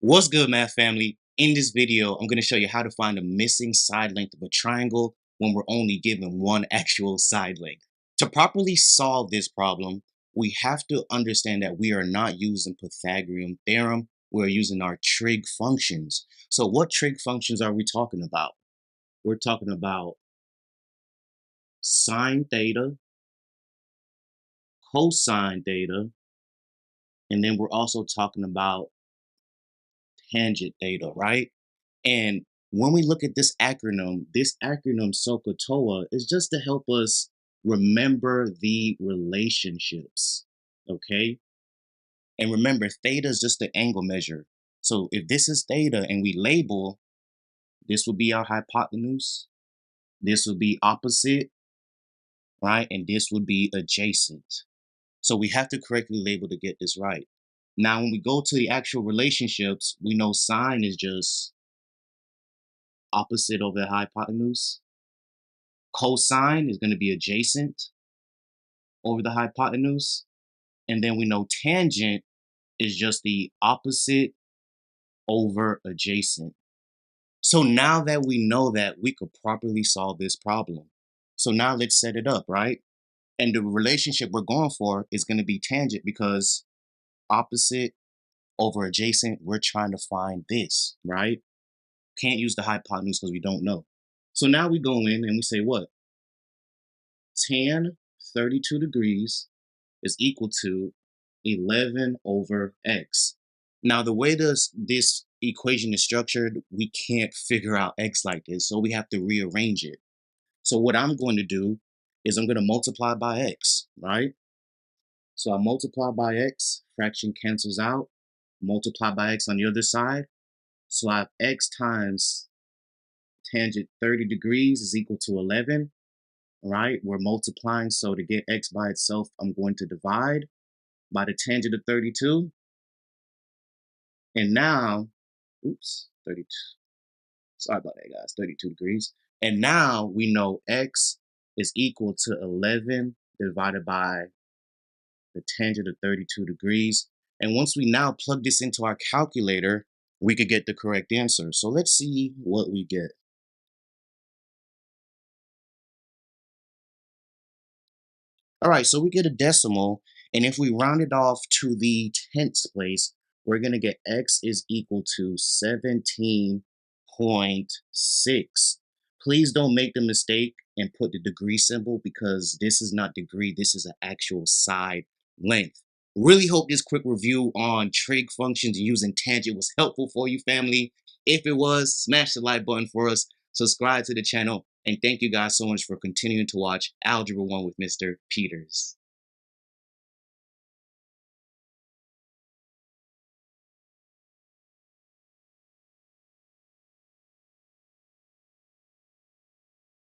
What's good, math family? In this video, I'm going to show you how to find the missing side length of a triangle when we're only given one actual side length. To properly solve this problem, we have to understand that we are not using Pythagorean theorem, we're using our trig functions. So what trig functions are we talking about? We're talking about sine theta, cosine theta, and then we're also talking about tangent theta, right? And when we look at this acronym SOHCAHTOA is just to help us remember the relationships, okay? And remember, theta is just the angle measure. So if this is theta and we label, this would be our hypotenuse, this would be opposite, right? And this would be adjacent. So we have to correctly label to get this right. Now, when we go to the actual relationships, we know sine is just opposite over the hypotenuse. Cosine is going to be adjacent over the hypotenuse. And then we know tangent is just the opposite over adjacent. So now that we know that, we could properly solve this problem. So now let's set it up, right? And the relationship we're going for is going to be tangent because opposite over adjacent, we're trying to find this, right? Can't use the hypotenuse because we don't know. So now we go in and we say what? Tan 32 degrees is equal to 11 over x. Now, the way this equation is structured, we can't figure out x like this, so we have to rearrange it. So what I'm going to do is I'm going to multiply by x, right? So I multiply by x, fraction cancels out, multiply by x on the other side. So I have x times tangent 30 degrees is equal to 11. Right? We're multiplying, so to get x by itself, I'm going to divide by the tangent of 32. And now, oops, 32. Sorry about that, guys, 32 degrees. And now we know x is equal to 11 divided by the tangent of 32 degrees. And once we now plug this into our calculator, we could get the correct answer. So let's see what we get. All right, so we get a decimal, and if we round it off to the tenths place, we're going to get x is equal to 17.6. Please don't make the mistake and put the degree symbol because this is not degree, this is an actual side length. Really hope this quick review on trig functions using tangent was helpful for you, family. If it was, smash the like button for us, subscribe to the channel, and thank you guys so much for continuing to watch Algebra 1 with Mr. Peters.